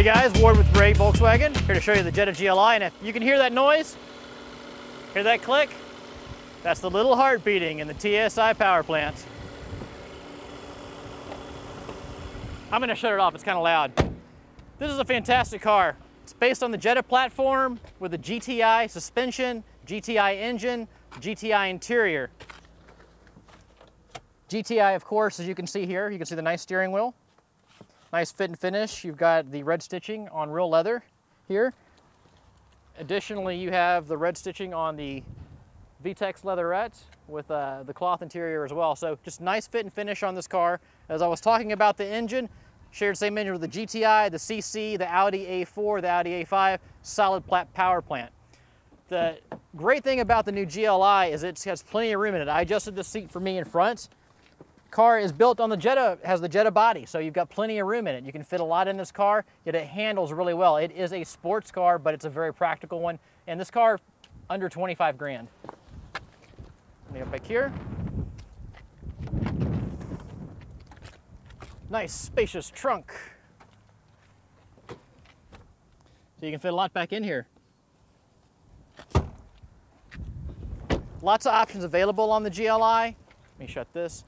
Hey guys, Ward with Wray Volkswagen, here to show you the Jetta GLI, and if you can hear that noise, hear that click, that's the little heart beating in the TSI power plant. I'm gonna shut it off, it's kind of loud. This is a fantastic car. It's based on the Jetta platform with a GTI suspension, GTI engine, GTI interior. GTI, of course, as you can see here, you can see the nice steering wheel. Nice fit and finish. You've got the red stitching on real leather here. Additionally, you have the red stitching on the VTEX leatherette with the cloth interior as well. So just nice fit and finish on this car. As I was talking about the engine, shared same engine with the GTI, the CC, the Audi A4, the Audi A5, solid power plant. The great thing about the new GLI is it has plenty of room in it. I adjusted the seat for me in front. Car is built on the Jetta, has the Jetta body, so you've got plenty of room in it. You can fit a lot in this car, yet it handles really well. It is a sports car, but it's a very practical one. And this car, under 25 grand. Let me go back here. Nice, spacious trunk. So you can fit a lot back in here. Lots of options available on the GLI. Let me shut this.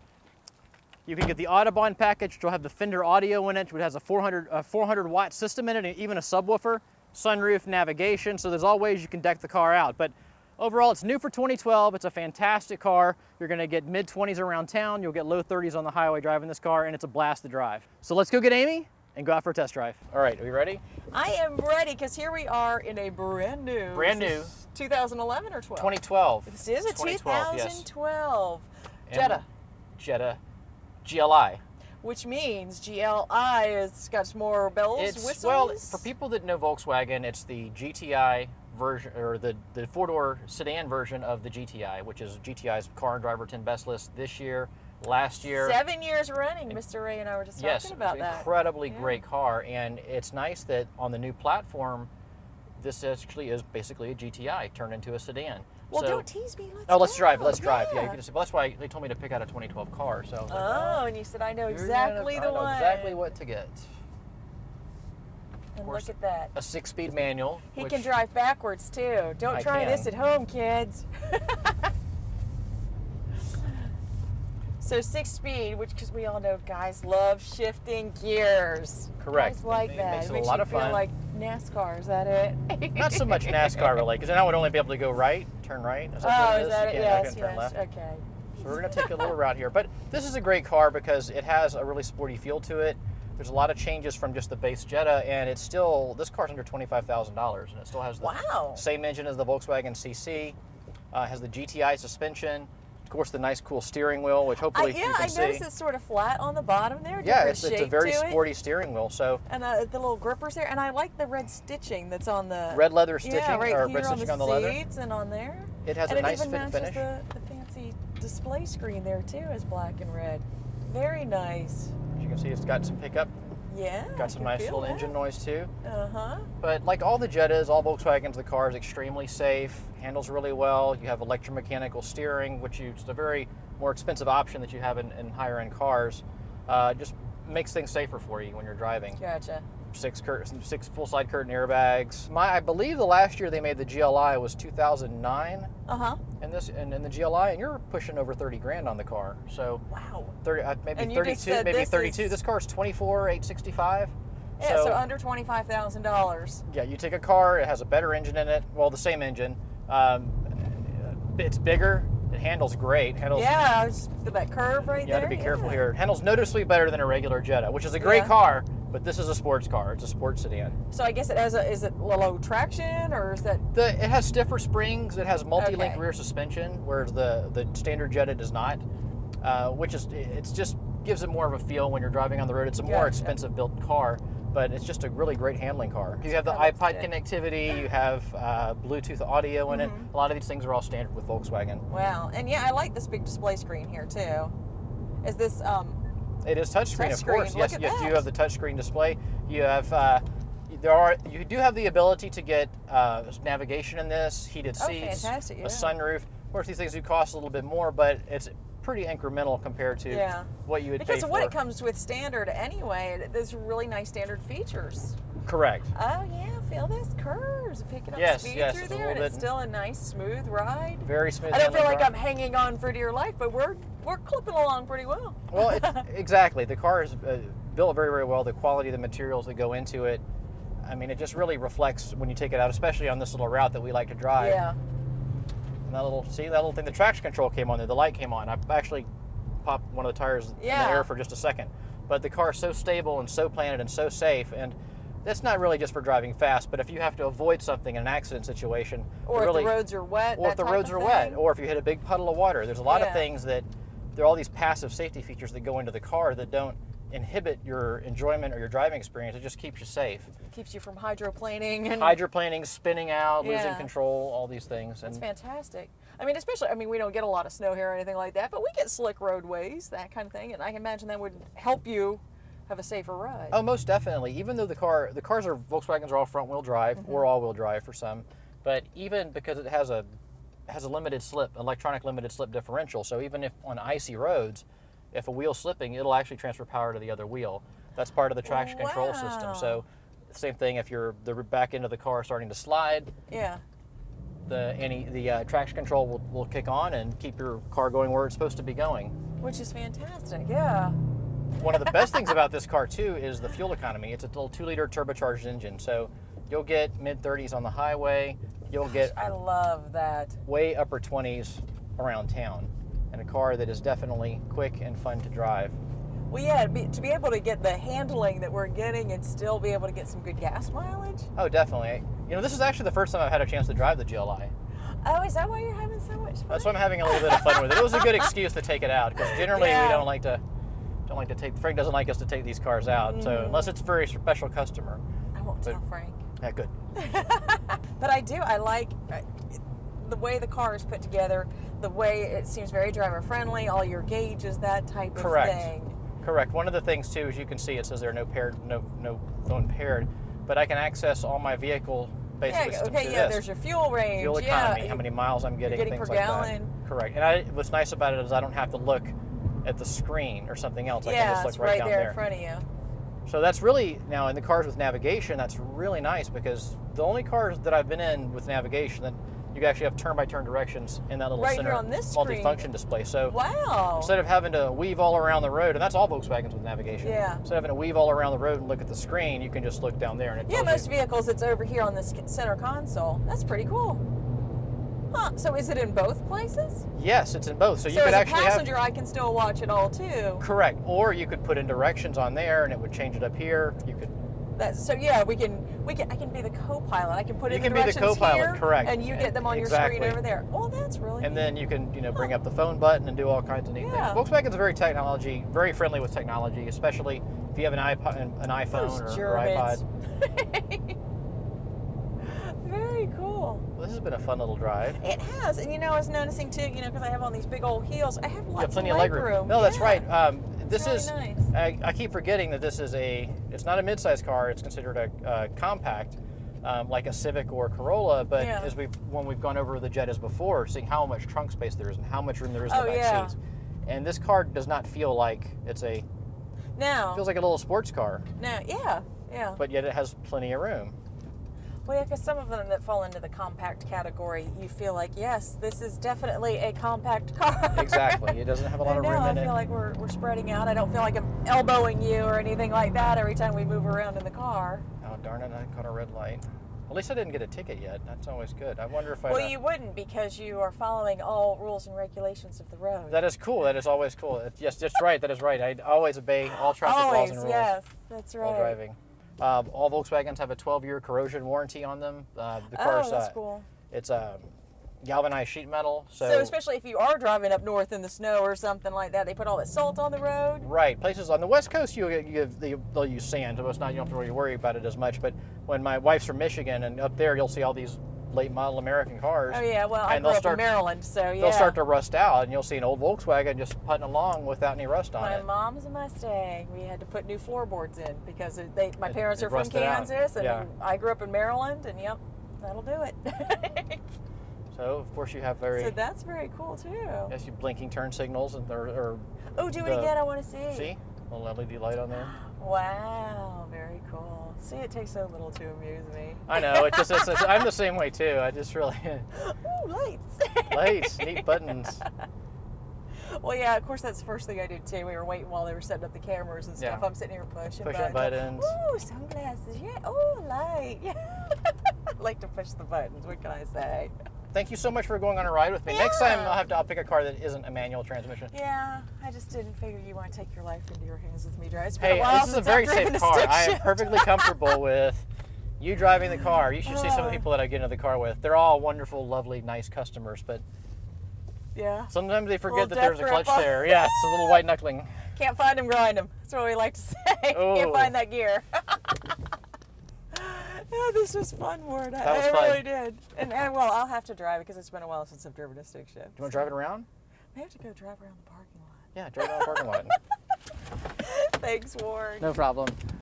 You can get the Autobahn package, which will have the Fender audio in it, which has a 400 watt system in it, and even a subwoofer, sunroof, navigation, so there's all ways you can deck the car out. But overall, it's new for 2012. It's a fantastic car. You're gonna get mid-20s around town. You'll get low 30s on the highway driving this car, and it's a blast to drive. So let's go get Amy and go out for a test drive. All right, are we ready? I am ready, because here we are in a brand new. 2011 or 12? 2012. This is a 2012. Yes. Jetta. Jetta GLI. Which means GLI has got more bells, whistles? Well, for people that know Volkswagen, it's the GTI version, or the four-door sedan version of the GTI, which is GTI's Car and Driver 10 Best list this year, last year. 7 years running, Mr. Ray and I were just talking about that. Yes, incredibly great car, and it's nice that on the new platform, this actually is basically a GTI turned into a sedan. Well, so, don't tease me. Let's drive. Let's drive. Yeah, you can just, well, that's why they told me to pick out a 2012 car. So. And you said I know exactly the one. I know exactly what to get. And look at that. A 6-speed manual. He can drive backwards too. Don't try this at home, kids. So 6-speed, which, because we all know guys love shifting gears. Correct. Guys like that. It makes it a lot of fun. Feel like NASCAR, is that it? Not so much NASCAR really, because then I would only be able to go right, turn right. Is that it? Yes, turn left. Okay. So we're going to take a little route here. But this is a great car because it has a really sporty feel to it. There's a lot of changes from just the base Jetta, and it's still, this car's under $25,000, and it still has the same engine as the Volkswagen CC, has the GTI suspension. Of course, the nice, cool steering wheel, which hopefully you can see. I noticed it's sort of flat on the bottom there. Yeah, it's a very sporty steering wheel. So and the little grippers there, and I like the red stitching that's on the red leather stitching, or red stitching on the leather. Seats and on there. It has a nice fit and finish. The fancy display screen there too is black and red. Very nice. As you can see, it's got some pickup. Yeah. Got some nice little engine noise too. Uh-huh. But like all the Jettas, all Volkswagens, the car is extremely safe, handles really well. You have electromechanical steering, which is a very more expensive option that you have in higher end cars. Just makes things safer for you when you're driving. Gotcha. 6 full side curtain airbags. I believe the last year they made the GLI was 2009. In the GLI, and you're pushing over 30 grand on the car. So wow. 30, maybe 32, maybe 32. This car's 24,865. Yeah, so under $25,000. Yeah, you take a car, it has a better engine in it. Well, the same engine. It's bigger. It handles great. Yeah, just that curve right there. You have to be careful here. It handles noticeably better than a regular Jetta, which is a great car, but this is a sports car. It's a sports sedan. So I guess it has is it low traction, or is that? It has stiffer springs. It has multi-link rear suspension, whereas the standard Jetta does not, which is, it's just gives it more of a feel when you're driving on the road. It's a more expensive built car, but it's just a really great handling car. You have the iPod connectivity, you have Bluetooth audio in it. A lot of these things are all standard with Volkswagen. Wow, and yeah, I like this big display screen here too. Is this It is touchscreen, of course. Yes, you do have the touchscreen display. You have you do have the ability to get navigation in this, heated seats, a sunroof. Of course, these things do cost a little bit more, but pretty incremental compared to what you would pay for. Because of what it comes with standard anyway, there's really nice standard features. Correct. Oh yeah, feel this curves, picking up speed through there, and it's still a nice smooth ride. Very smooth. I don't feel like I'm hanging on for dear life, but we're clipping along pretty well. Well, exactly. The car is built very, very well. The quality of the materials that go into it, I mean, it just really reflects when you take it out, especially on this little route that we like to drive. Yeah. And that little thing, the traction control came on there, the light came on. I actually popped one of the tires in the air for just a second. But the car is so stable and so planted and so safe, and that's not really just for driving fast, but if you have to avoid something in an accident situation. Or if the roads are wet. Or if the roads are wet, or if you hit a big puddle of water. There's a lot of things that, there are all these passive safety features that go into the car that don't inhibit your enjoyment or your driving experience. It just keeps you safe. It keeps you from hydroplaning. And hydroplaning, spinning out, losing control, all these things. That's fantastic. I mean, especially, we don't get a lot of snow here or anything like that, but we get slick roadways, that kind of thing, and I can imagine that would help you have a safer ride. Oh, most definitely. Even though the cars are, Volkswagens are all front-wheel drive or all-wheel drive for some, but even because it has a limited slip, electronic limited slip differential, so even if on icy roads, if a wheel's slipping, it'll actually transfer power to the other wheel. That's part of the traction control system. So same thing if the back end of the car starting to slide. Yeah. The traction control will kick on and keep your car going where it's supposed to be going. Which is fantastic, yeah. One of the best things about this car too is the fuel economy. It's a little 2-liter turbocharged engine, so you'll get mid-30s on the highway. You'll get I love that. Way upper 20s around town, and a car that is definitely quick and fun to drive. Well, yeah, to be able to get the handling that we're getting and still be able to get some good gas mileage. Oh, definitely. This is actually the first time I've had a chance to drive the GLI. Oh, is that why you're having so much fun? That's why I'm having a little bit of fun with it. It was a good excuse to take it out, because generally we don't like to take. Frank doesn't like us to take these cars out, so unless it's a very special customer. I won't tell Frank. Yeah, good. But I like the way the car is put together, the way it seems very driver friendly, all your gauges, that type of thing. Correct. One of the things too, as you can see, it says there are no phone paired, but I can access all my vehicle basic systems through this. There's your fuel range, fuel economy, how many miles I'm getting, things per like gallon. that. Correct. And what's nice about it is I don't have to look at the screen or something else. I can just look right down there in front of you. So that's really, now in the cars with navigation, that's really nice, because the only cars that I've been in with navigation that you can actually have turn-by-turn directions in that little center multi-function display. So instead of having to weave all around the road, and that's all Volkswagens with navigation. Yeah. Instead of having to weave all around the road and look at the screen, you can just look down there and it tells most vehicles it's over here on this center console. That's pretty cool. Huh, so is it in both places? Yes, it's in both. So you could as actually a passenger, I can still watch it all too. Correct. Or you could put in directions on there and it would change it up here. You could. I can be the co-pilot. I can put in the directions here. You can be the co-pilot, here, correct. and you get them on your screen over there. Well, that's really neat. And then you can, bring up the phone button and do all kinds of neat things. Volkswagen's very friendly with technology, especially if you have an iPhone or iPod. Very cool. Well, this has been a fun little drive. It has, and I was noticing too, because I have on these big old heels, I have lots plenty of leg room. No, that's right. This really is nice. I keep forgetting that this is it's not a mid-size car. It's considered a compact, like a Civic or a Corolla. But when we've gone over the Jettas before, seeing how much trunk space there is and how much room there is in the back seats, and this car does not feel like it's it feels like a little sports car. No, yeah. But yet it has plenty of room. Well, yeah, because some of them that fall into the compact category, you feel like, yes, this is definitely a compact car. Exactly. It doesn't have a lot of room in it. I feel like we're spreading out. I don't feel like I'm elbowing you or anything like that every time we move around in the car. Oh, darn it, I caught a red light. At least I didn't get a ticket yet. That's always good. I wonder if Well, you wouldn't, because you are following all rules and regulations of the road. That is cool. That is always cool. Yes, that's right. That is right. I always obey all traffic laws and rules. Yes, that's right. While driving. All Volkswagens have a 12-year corrosion warranty on them. The car's, that's cool. It's galvanized sheet metal. So especially if you are driving up north in the snow or something like that, they put all that salt on the road? Right. Places on the West Coast, they'll use sand, so you don't have to really worry about it as much. But when my wife's from Michigan, and up there you'll see all these late model American cars. Oh yeah, well I grew up in Maryland, so yeah. They'll start to rust out, and you'll see an old Volkswagen just putting along without any rust on it. My mom's a Mustang. We had to put new floorboards in because my parents are from Kansas, and I grew up in Maryland, and that'll do it. So of course you have very. So that's very cool too. Yes, you blinking turn signals and Oh, do it again. I want to see. See, a little LED light on there. Wow, very cool. See, it takes so little to amuse me. I know. I'm the same way too. I just really. Ooh, lights. Lights, neat buttons. Well, yeah, of course, that's the first thing I did too. We were waiting while they were setting up the cameras and stuff. Yeah. I'm sitting here pushing buttons. Ooh, sunglasses. Yeah. Oh, light. Yeah. I like to push the buttons. What can I say? Thank you so much for going on a ride with me. Yeah. Next time I'll pick a car that isn't a manual transmission. Yeah, I just didn't figure you want to take your life into your hands with me driving. It's been Hey, a while this is a since very I've driven safe a car. stick I am shift. perfectly comfortable with you driving the car. You should see some of the people that I get into the car with. They're all wonderful, lovely, nice customers, but yeah, sometimes they forget that death there's a clutch grip on. there. Yeah, it's a little white knuckling. Can't find them, grind them. That's what we like to say. Oh. Can't find that gear. Yeah, this was fun, Ward. I really did. And well, I'll have to drive it because it's been a while since I've driven a stick shift. Do you want to drive it around? I have to go drive around the parking lot. Yeah, drive around the parking lot. Thanks, Ward. No problem.